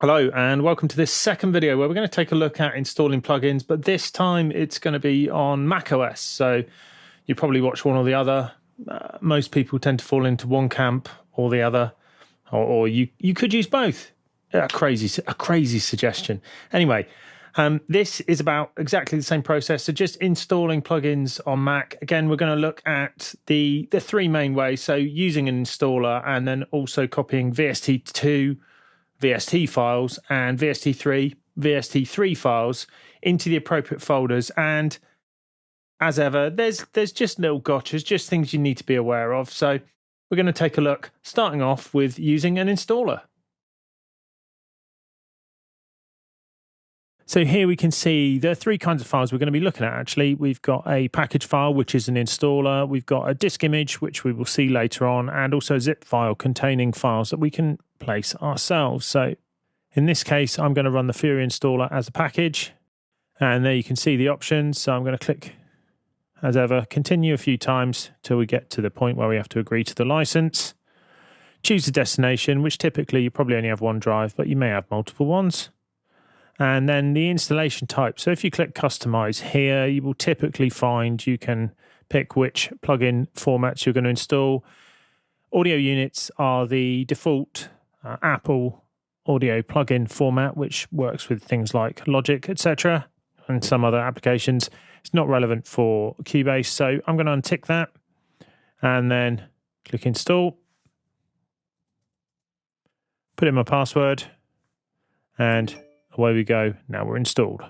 Hello and welcome to this second video where we're going to take a look at installing plugins, but this time it's going to be on macOS. So you probably watch one or the other. Most people tend to fall into one camp or the other, or you could use both. A crazy suggestion. Anyway, this is about exactly the same process. So just installing plugins on Mac. Again, we're going to look at the three main ways. So using an installer and then also copying VST2 VST files and VST3 files into the appropriate folders. And as ever, there's just little gotchas, just things you need to be aware of. So we're going to take a look, starting off with using an installer. So here we can see there are three kinds of files we're going to be looking at, actually. We've got a package file, which is an installer. We've got a disk image, which we will see later on, and also a zip file containing files that we can place ourselves. So in this case, I'm going to run the Fury installer as a package. And there you can see the options. So I'm going to click, as ever, continue a few times till we get to the point where we have to agree to the license. Choose the destination, which typically you probably only have one drive, but you may have multiple ones. And then the installation type. So if you click customize here, you will typically find you can pick which plugin formats you're going to install. Audio units are the default Apple audio plugin format, which works with things like Logic, etc., and some other applications. It's not relevant for Cubase, so I'm going to untick that and then click install. Put in my password and away we go. Now we're installed.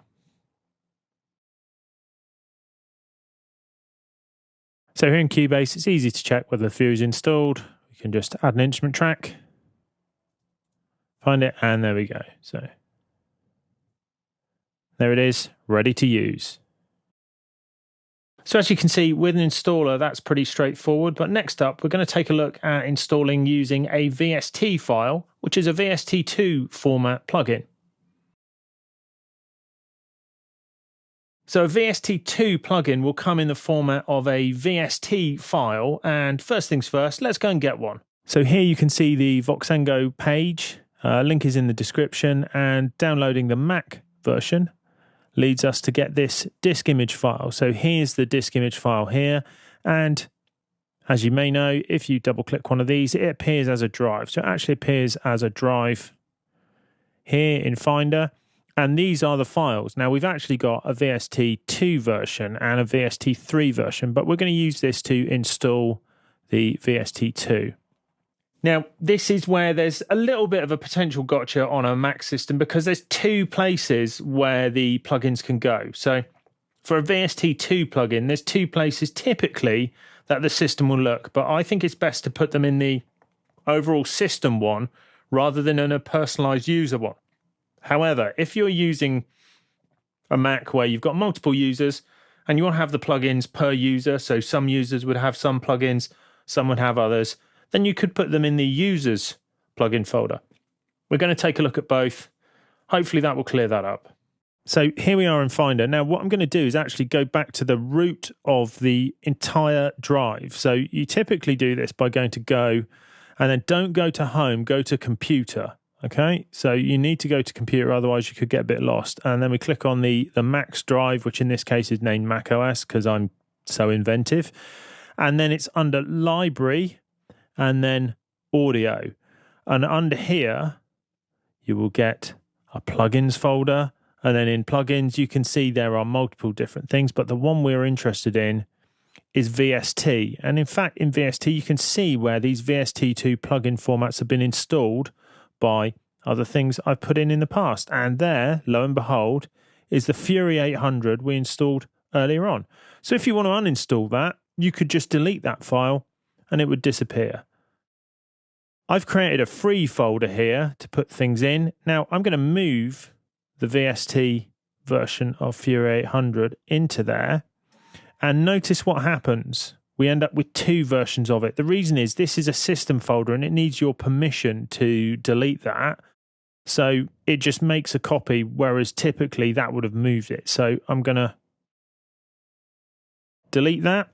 So here in Cubase, it's easy to check whether the Fury is installed. We can just add an instrument track, find it, and there we go. So there it is, ready to use. So as you can see, with an installer, that's pretty straightforward. But next up, we're going to take a look at installing using a VST file, which is a VST2 format plugin. So a VST2 plugin will come in the format of a VST file, and first things first, let's go and get one. So here you can see the Voxengo page, link is in the description, and downloading the Mac version leads us to get this disk image file. So here's the disk image file here, and as you may know, if you double click one of these, it appears as a drive. So it actually appears as a drive here in Finder. And these are the files. Now, we've actually got a VST2 version and a VST3 version, but we're going to use this to install the VST2. Now, this is where there's a little bit of a potential gotcha on a Mac system because there's two places where the plugins can go. So for a VST2 plugin, there's two places typically that the system will look, but I think it's best to put them in the overall system one rather than in a personalized user one. However, if you're using a Mac where you've got multiple users and you want to have the plugins per user, so some users would have some plugins, some would have others, then you could put them in the users plugin folder. We're going to take a look at both. Hopefully that will clear that up. So here we are in Finder. Now what I'm going to do is actually go back to the root of the entire drive. So you typically do this by going to Go and then don't go to Home, go to Computer. Okay, so you need to go to computer, otherwise you could get a bit lost. And then we click on the Mac's drive, which in this case is named macOS because I'm so inventive. And then it's under Library and then Audio. And under here, you will get a Plugins folder. And then in Plugins, you can see there are multiple different things, but the one we're interested in is VST. And in fact, in VST, you can see where these VST2 plugin formats have been installed by other things I've put in the past. And there, lo and behold, is the Fury 800 we installed earlier on. So if you want to uninstall that, you could just delete that file and it would disappear. I've created a free folder here to put things in. Now I'm going to move the VST version of Fury 800 into there and notice what happens. We end up with two versions of it. The reason is this is a system folder and it needs your permission to delete that. So it just makes a copy, whereas typically that would have moved it. So I'm going to delete that.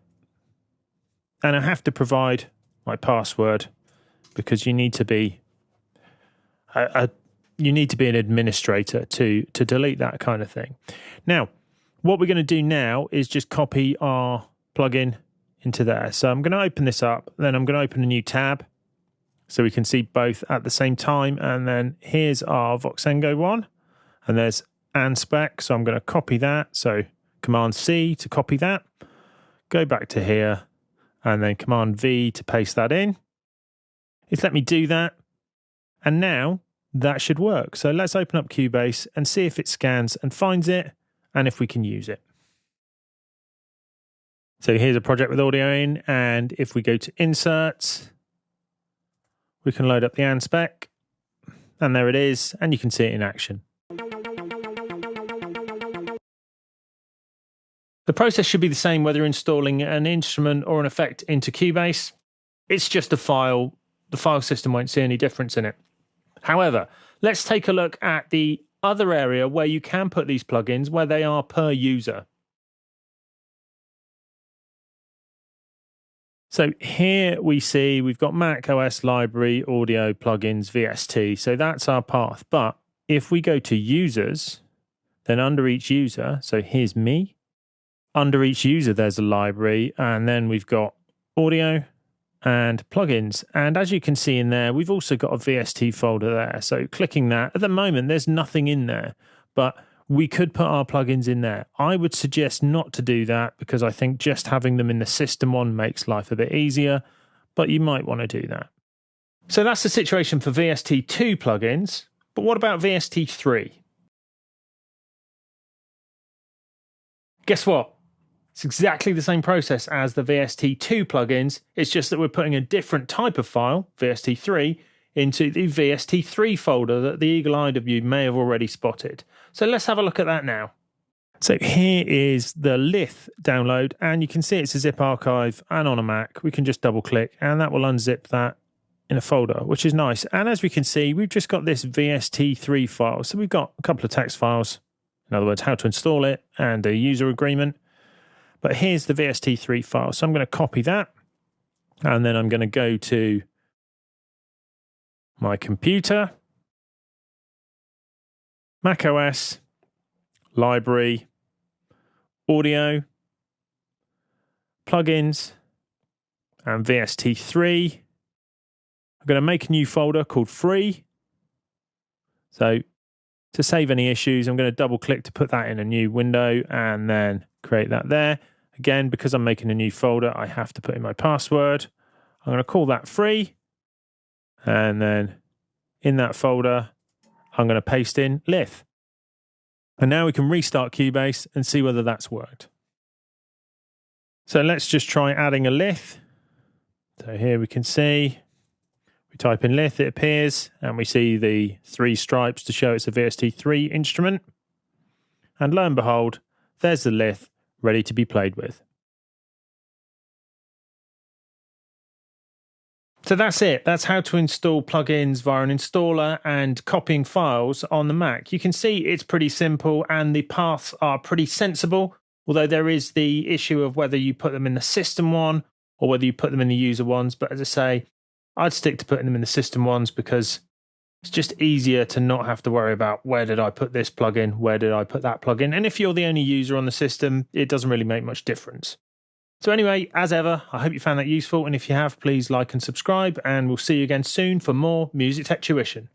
And I have to provide my password because you need to be a you need to be an administrator to delete that kind of thing. Now, what we're going to do now is just copy our plugin into there. So I'm going to open this up, then I'm going to open a new tab so we can see both at the same time. And then here's our Voxengo one, and there's ANSPEC. So I'm going to copy that. So Command C to copy that, go back to here, and then Command V to paste that in. It's let me do that. And now that should work. So let's open up Cubase and see if it scans and finds it, and if we can use it. So here's a project with audio in, and if we go to Inserts, we can load up the ANSPEC, and there it is, and you can see it in action. The process should be the same whether installing an instrument or an effect into Cubase. It's just a file. The file system won't see any difference in it. However, let's take a look at the other area where you can put these plugins, where they are per user. So here we see we've got macOS library, audio, plugins, VST. So that's our path. But if we go to users, then under each user, so here's me. Under each user, there's a library, and then we've got audio and plugins. And as you can see in there, we've also got a VST folder there. So clicking that, at the moment, there's nothing in there, but we could put our plugins in there. I would suggest not to do that because I think just having them in the system one makes life a bit easier, but you might want to do that. So that's the situation for VST2 plugins, but what about VST3? Guess what? It's exactly the same process as the VST2 plugins. It's just that we're putting a different type of file, VST3, into the VST3 folder that the eagle-eyed of you may have already spotted. So let's have a look at that now. So here is the Lith download, and you can see it's a zip archive, and on a Mac, we can just double click and that will unzip that in a folder, which is nice. And as we can see, we've just got this VST3 file. So we've got a couple of text files, in other words, how to install it and a user agreement. But here's the VST3 file. So I'm going to copy that, and then I'm going to go to my computer, macOS, library, audio, plugins, and VST3. I'm going to make a new folder called free. So to save any issues, I'm going to double click to put that in a new window and then create that there. Again, because I'm making a new folder, I have to put in my password. I'm going to call that free. And then in that folder, I'm going to paste in Lith. And now we can restart Cubase and see whether that's worked. So let's just try adding a Lith. So here we can see, we type in Lith, it appears, and we see the 3 stripes to show it's a VST3 instrument. And lo and behold, there's the Lith ready to be played with. So that's it. That's how to install plugins via an installer and copying files on the Mac. You can see it's pretty simple and the paths are pretty sensible, although there is the issue of whether you put them in the system one or whether you put them in the user ones. But as I say, I'd stick to putting them in the system ones because it's just easier to not have to worry about where did I put this plugin, where did I put that plugin. And if you're the only user on the system, it doesn't really make much difference. So anyway, as ever, I hope you found that useful. And if you have, please like and subscribe. And we'll see you again soon for more Music Tech Tuition.